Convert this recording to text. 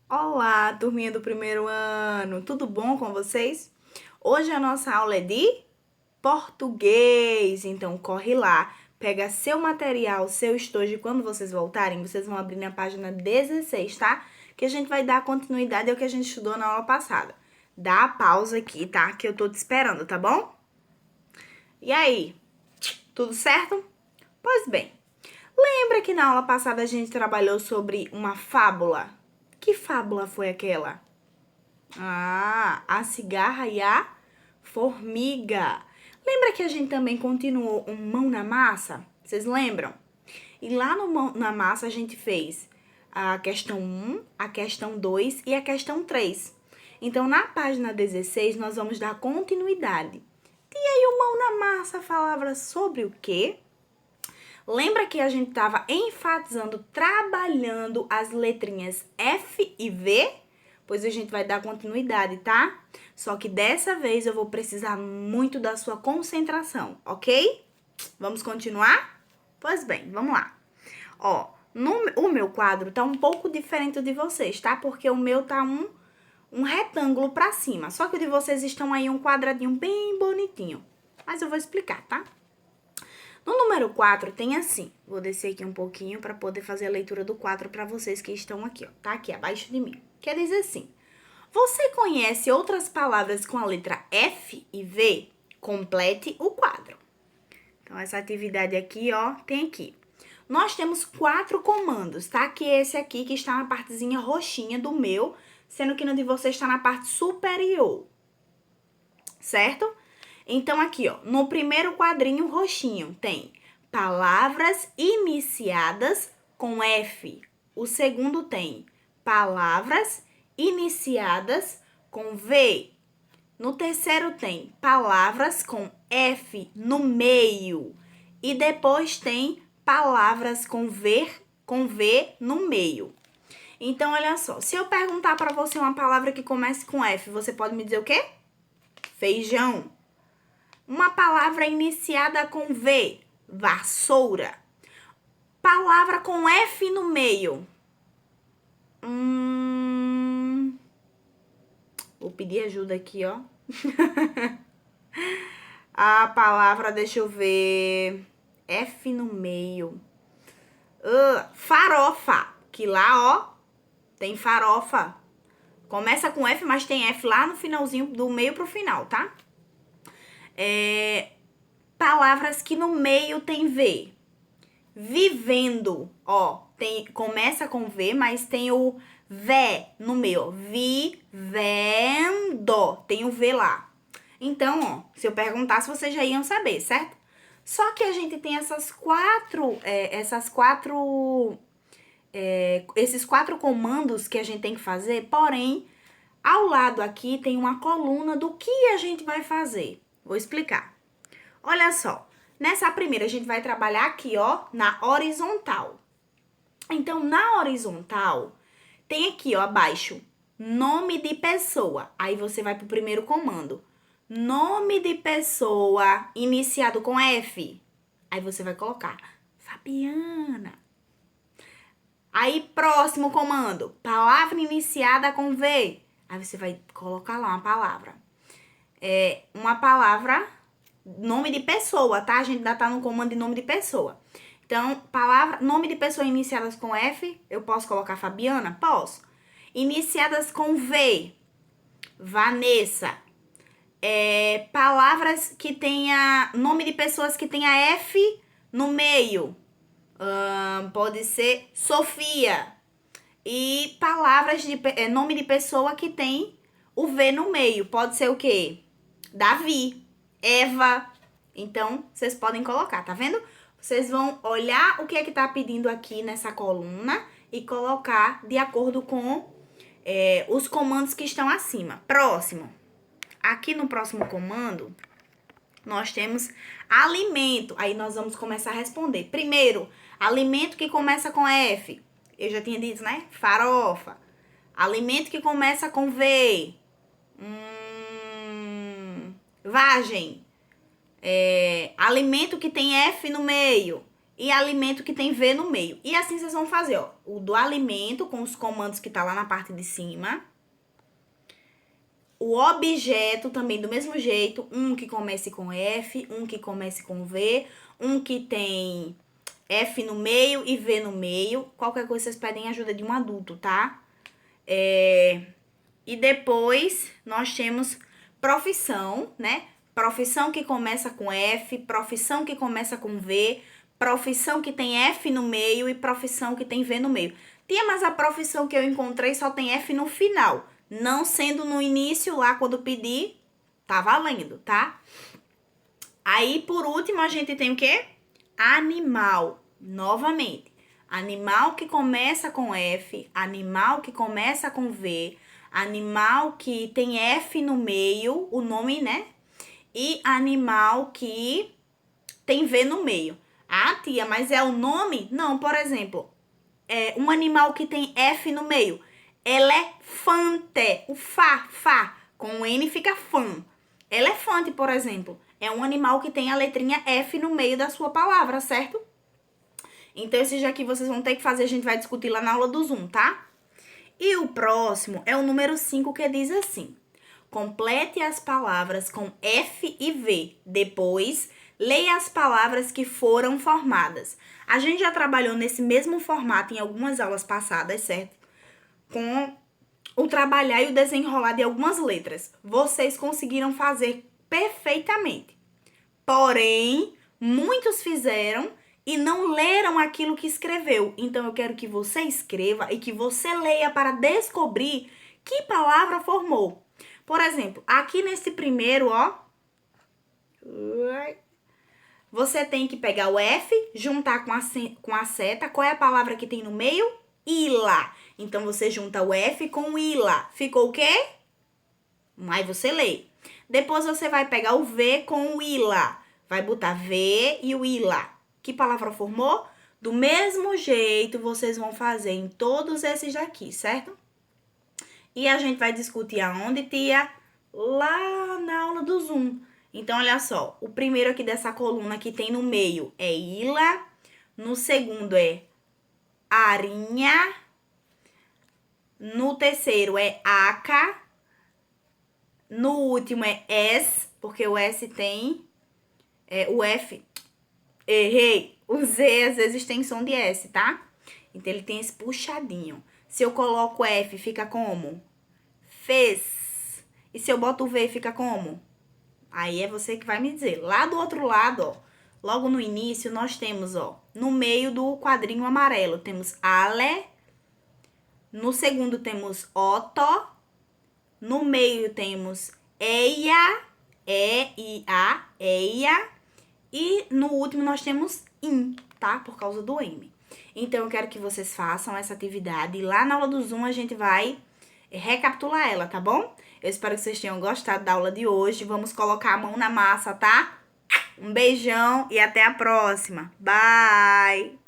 Olá, turminha do primeiro ano, tudo bom com vocês? Hoje a nossa aula é de português, então corre lá, pega seu material, seu estojo e quando vocês voltarem, vocês vão abrir na página 16, tá? Que a gente vai dar continuidade ao que a gente estudou na aula passada. Dá a pausa aqui, tá? Que eu tô te esperando, tá bom? E aí, tudo certo? Pois bem, lembra que na aula passada a gente trabalhou sobre uma fábula? Que fábula foi aquela? A cigarra e a formiga. Lembra que a gente também continuou um mão na massa? Vocês lembram? E lá no mão na massa a gente fez a questão 1, a questão 2 e a questão 3. Então, na página 16, nós vamos dar continuidade. E aí, o mão na massa falava sobre o quê? Lembra que a gente estava enfatizando, trabalhando as letrinhas F e V? Pois a gente vai dar continuidade, tá? Só que dessa vez eu vou precisar muito da sua concentração, ok? Vamos continuar? Pois bem, vamos lá. Ó, o meu quadro tá um pouco diferente de vocês, tá? Porque o meu tá um retângulo pra cima. Só que o de vocês estão aí um quadradinho bem bonitinho. Mas eu vou explicar, tá? No número 4 tem assim, vou descer aqui um pouquinho para poder fazer a leitura do 4 para vocês que estão aqui, ó, tá aqui abaixo de mim. Quer dizer assim, você conhece outras palavras com a letra F e V? Complete o quadro. Então, essa atividade aqui, ó, tem aqui. Nós temos 4 comandos, tá? Que é esse aqui que está na partezinha roxinha do meu, sendo que no de vocês está na parte superior, certo? Então, aqui, ó, no primeiro quadrinho roxinho tem palavras iniciadas com F. O segundo tem palavras iniciadas com V. No terceiro tem palavras com F no meio. E depois tem palavras com V no meio. Então, olha só, se eu perguntar para você uma palavra que comece com F, você pode me dizer o quê? Feijão. Uma palavra iniciada com V, vassoura. Palavra com F no meio. Vou pedir ajuda aqui, ó. A palavra, deixa eu ver. F no meio. Farofa. Que lá, ó, tem farofa. Começa com F, mas tem F lá no finalzinho, do meio pro final, tá? Palavras que no meio tem V. Vivendo, ó, começa com V, mas tem o vé no meio, ó. Vivendo, tem o V lá. Então, ó, se eu perguntasse, vocês já iam saber, certo? Só que a gente tem esses quatro comandos que a gente tem que fazer, porém, ao lado aqui tem uma coluna do que a gente vai fazer. Vou explicar. Olha só, nessa primeira a gente vai trabalhar aqui, ó, na horizontal. Então, na horizontal, tem aqui, ó, abaixo, nome de pessoa. Aí você vai pro primeiro comando. Nome de pessoa iniciado com F. Aí você vai colocar Fabiana. Aí, próximo comando, palavra iniciada com V. Aí você vai colocar lá uma palavra. Uma palavra, nome de pessoa, tá? A gente ainda tá no comando de nome de pessoa. Então, palavra, nome de pessoa iniciadas com F, eu posso colocar Fabiana? Posso. Iniciadas com V, Vanessa. Palavras que tenha, nome de pessoas que tenha F no meio. Pode ser Sofia. E palavras de nome de pessoa que tem o V no meio. Pode ser o quê? Davi, Eva. Então, vocês podem colocar, tá vendo? Vocês vão olhar o que é que tá pedindo aqui nessa coluna e colocar de acordo com os comandos que estão acima. Próximo. Aqui no próximo comando, nós temos alimento. Aí nós vamos começar a responder. Primeiro, alimento que começa com F. Eu já tinha dito, né? Farofa. Alimento que começa com V. Vagem. Alimento que tem F no meio. e alimento que tem V no meio. E assim vocês vão fazer, ó. O do alimento com os comandos que tá lá na parte de cima. O objeto também do mesmo jeito, um que comece com F, um que comece com V, um que tem F no meio e V no meio. Qualquer coisa vocês pedem ajuda de um adulto, tá? E depois nós temos profissão, né? Profissão que começa com F, profissão que começa com V, profissão que tem F no meio e profissão que tem V no meio. Tia, mas a profissão que eu encontrei só tem F no final. Não sendo no início, lá quando pedi, tá valendo, tá? Aí, por último, a gente tem o quê? Animal. Novamente. Animal que começa com F, animal que começa com V, animal que tem F no meio, o nome, né? E animal que tem V no meio. Ah, tia, mas é o nome? Não, por exemplo, um animal que tem F no meio. Elefante. O fá, com o N fica fã. Elefante, por exemplo, é um animal que tem a letrinha F no meio da sua palavra, certo? Então, esse já que vocês vão ter que fazer, a gente vai discutir lá na aula do Zoom, tá? E o próximo é o número 5, que diz assim: complete as palavras com F e V. Depois, leia as palavras que foram formadas. A gente já trabalhou nesse mesmo formato em algumas aulas passadas, certo? Com o trabalhar e o desenrolar de algumas letras. Vocês conseguiram fazer perfeitamente. Porém, muitos fizeram e não leram aquilo que escreveu. Então, eu quero que você escreva e que você leia para descobrir que palavra formou. Por exemplo, aqui nesse primeiro, ó, você tem que pegar o F, juntar com a seta. Qual é a palavra que tem no meio? Ila. Então, você junta o F com o ila. Ficou o quê? Aí você lê. Depois, você vai pegar o V com o ila. Vai botar V e o ila. Que palavra formou? Do mesmo jeito, vocês vão fazer em todos esses daqui, certo? E a gente vai discutir aonde, tia? Lá na aula do Zoom. Então, olha só. O primeiro aqui dessa coluna que tem no meio é ila. No segundo é arinha. No terceiro é aca. No último é S, porque o S tem o F. Errei. O Z às vezes tem som de S, tá? Então, ele tem esse puxadinho. Se eu coloco F, fica como? Fez. E se eu boto o V, fica como? Aí é você que vai me dizer. Lá do outro lado, ó, logo no início, nós temos, ó, no meio do quadrinho amarelo, temos ale. No segundo temos oto. No meio temos eia, E-I-A, eia. E no último nós temos in, tá? Por causa do M. Então, eu quero que vocês façam essa atividade. E lá na aula do Zoom a gente vai recapitular ela, tá bom? Eu espero que vocês tenham gostado da aula de hoje. Vamos colocar a mão na massa, tá? Um beijão e até a próxima. Bye!